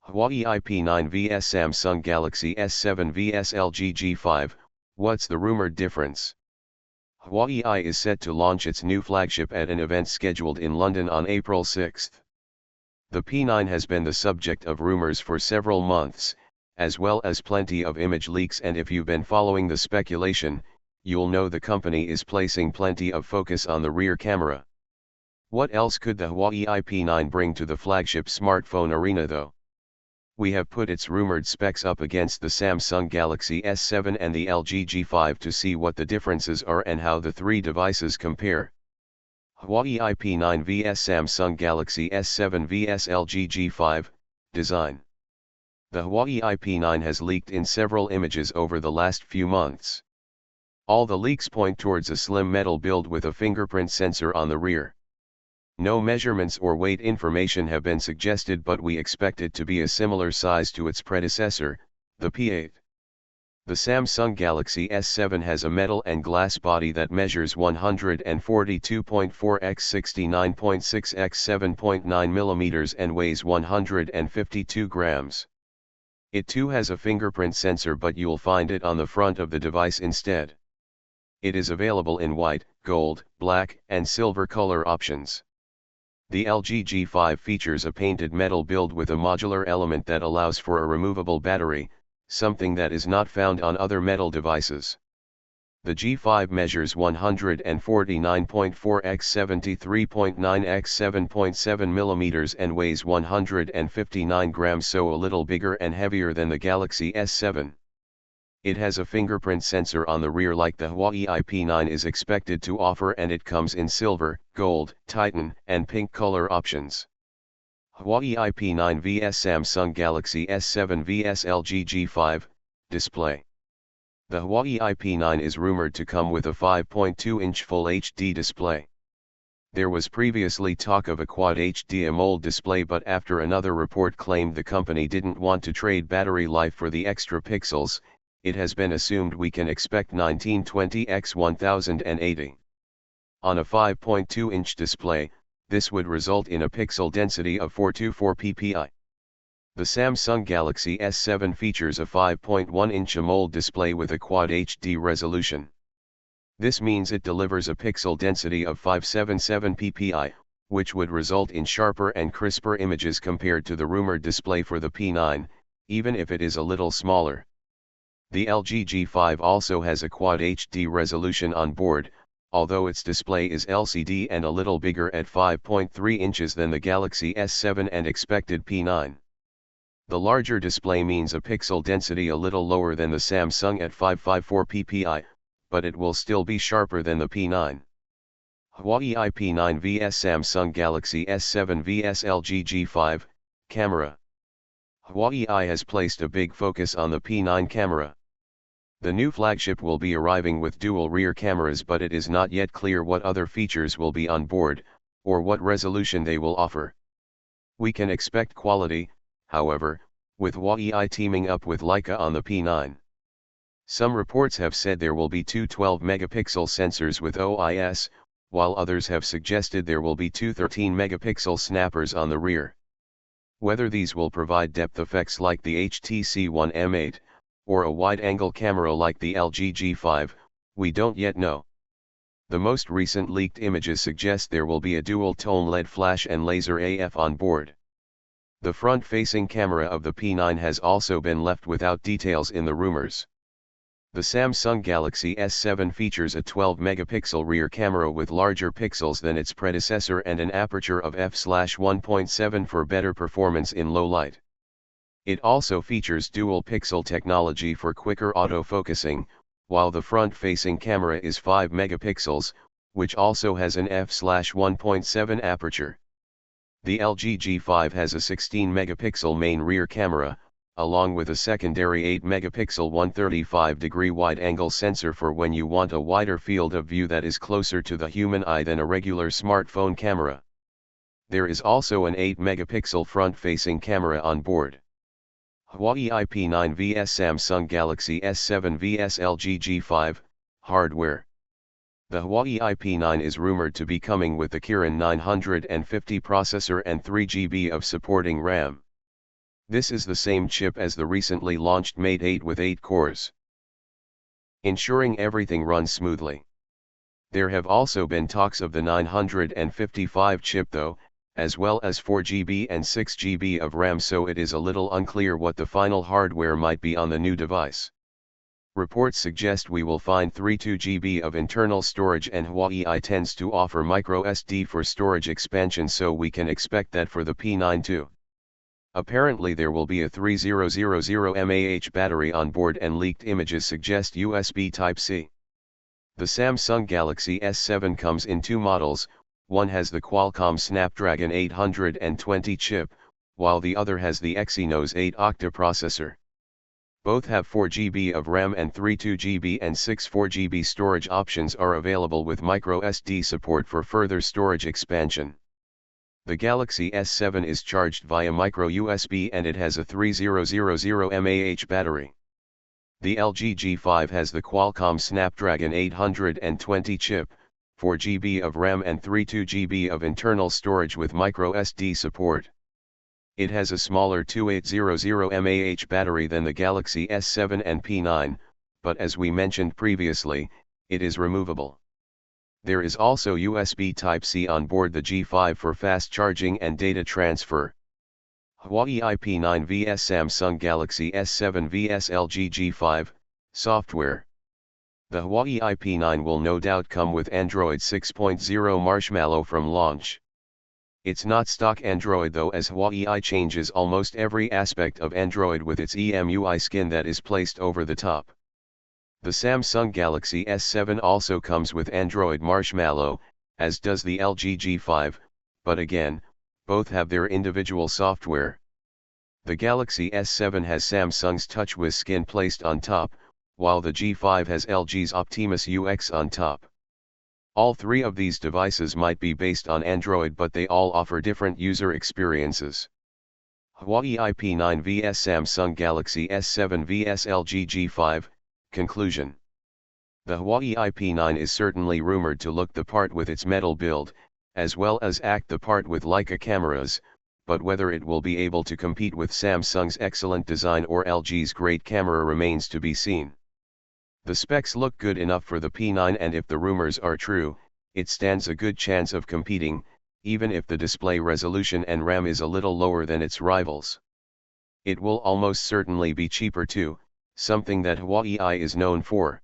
Huawei P9 vs Samsung Galaxy S7 vs LG G5, what's the rumored difference? Huawei is set to launch its new flagship at an event scheduled in London on April 6. The P9 has been the subject of rumors for several months, as well as plenty of image leaks, and if you've been following the speculation, you'll know the company is placing plenty of focus on the rear camera. What else could the Huawei P9 bring to the flagship smartphone arena though? We have put its rumored specs up against the Samsung Galaxy S7 and the LG G5 to see what the differences are and how the three devices compare. Huawei P9 vs Samsung Galaxy S7 vs LG G5, Design. The Huawei P9 has leaked in several images over the last few months. All the leaks point towards a slim metal build with a fingerprint sensor on the rear. No measurements or weight information have been suggested, but we expect it to be a similar size to its predecessor, the P8. The Samsung Galaxy S7 has a metal and glass body that measures 142.4 x 69.6 x 7.9 mm and weighs 152 grams. It too has a fingerprint sensor, but you'll find it on the front of the device instead. It is available in white, gold, black, and silver color options. The LG G5 features a painted metal build with a modular element that allows for a removable battery, something that is not found on other metal devices. The G5 measures 149.4 x 73.9 x 7.7 mm and weighs 159 grams, so a little bigger and heavier than the Galaxy S7. It has a fingerprint sensor on the rear like the Huawei P9 is expected to offer, and it comes in silver, gold, titan, and pink color options. Huawei P9 vs Samsung Galaxy S7 vs LG G5, Display. The Huawei P9 is rumored to come with a 5.2-inch Full HD display. There was previously talk of a Quad HD AMOLED display, but after another report claimed the company didn't want to trade battery life for the extra pixels, it has been assumed we can expect 1920 x 1080. On a 5.2-inch display, this would result in a pixel density of 424 ppi. The Samsung Galaxy S7 features a 5.1-inch AMOLED display with a Quad HD resolution. This means it delivers a pixel density of 577 ppi, which would result in sharper and crisper images compared to the rumored display for the P9, even if it is a little smaller. The LG G5 also has a Quad HD resolution on board, although its display is LCD and a little bigger at 5.3 inches than the Galaxy S7 and expected P9. The larger display means a pixel density a little lower than the Samsung at 554 ppi, but it will still be sharper than the P9. Huawei P9 vs Samsung Galaxy S7 vs LG G5, Camera. Huawei has placed a big focus on the P9 camera. The new flagship will be arriving with dual rear cameras, but it is not yet clear what other features will be on board, or what resolution they will offer. We can expect quality, however, with Huawei teaming up with Leica on the P9. Some reports have said there will be two 12-megapixel sensors with OIS, while others have suggested there will be two 13-megapixel snappers on the rear. Whether these will provide depth effects like the HTC One M8, or a wide-angle camera like the LG G5, we don't yet know. The most recent leaked images suggest there will be a dual-tone LED flash and laser AF on board. The front-facing camera of the P9 has also been left without details in the rumors. The Samsung Galaxy S7 features a 12-megapixel rear camera with larger pixels than its predecessor and an aperture of f/1.7 for better performance in low light. It also features dual-pixel technology for quicker autofocusing, while the front-facing camera is 5 megapixels, which also has an f/1.7 aperture. The LG G5 has a 16-megapixel main rear camera, along with a secondary 8-megapixel 135-degree wide-angle sensor for when you want a wider field of view that is closer to the human eye than a regular smartphone camera. There is also an 8-megapixel front-facing camera on board. Huawei P9 vs Samsung Galaxy S7 vs LG G5, Hardware. The Huawei P9 is rumored to be coming with the Kirin 950 processor and 3 GB of supporting RAM. This is the same chip as the recently launched Mate 8 with 8 cores, ensuring everything runs smoothly. There have also been talks of the 955 chip though, as well as 4GB and 6GB of RAM, so it is a little unclear what the final hardware might be on the new device. Reports suggest we will find 32GB of internal storage, and Huawei tends to offer microSD for storage expansion, so we can expect that for the P9 too. Apparently there will be a 3000 mAh battery on board, and leaked images suggest USB Type-C. The Samsung Galaxy S7 comes in two models. One has the Qualcomm Snapdragon 820 chip, while the other has the Exynos 8-octa processor. Both have 4GB of RAM and 32GB and 64GB storage. Options are available with microSD support for further storage expansion. The Galaxy S7 is charged via micro USB, and it has a 3000 mAh battery. The LG G5 has the Qualcomm Snapdragon 820 chip, 4GB of RAM and 32GB of internal storage with microSD support. It has a smaller 2800 mAh battery than the Galaxy S7 and P9, but as we mentioned previously, it is removable. There is also USB Type-C on board the G5 for fast charging and data transfer. Huawei P9 vs Samsung Galaxy S7 vs LG G5, software. The Huawei P9 will no doubt come with Android 6.0 Marshmallow from launch. It's not stock Android though, as Huawei changes almost every aspect of Android with its EMUI skin that is placed over the top. The Samsung Galaxy S7 also comes with Android Marshmallow, as does the LG G5, but again, both have their individual software. The Galaxy S7 has Samsung's TouchWiz skin placed on top, while the G5 has LG's Optimus UX on top. All three of these devices might be based on Android, but they all offer different user experiences. Huawei P9 vs Samsung Galaxy S7 vs LG G5, conclusion. The Huawei P9 is certainly rumored to look the part with its metal build, as well as act the part with Leica cameras, but whether it will be able to compete with Samsung's excellent design or LG's great camera remains to be seen. The specs look good enough for the P9, and if the rumors are true, it stands a good chance of competing, even if the display resolution and RAM is a little lower than its rivals. It will almost certainly be cheaper too, something that Huawei is known for.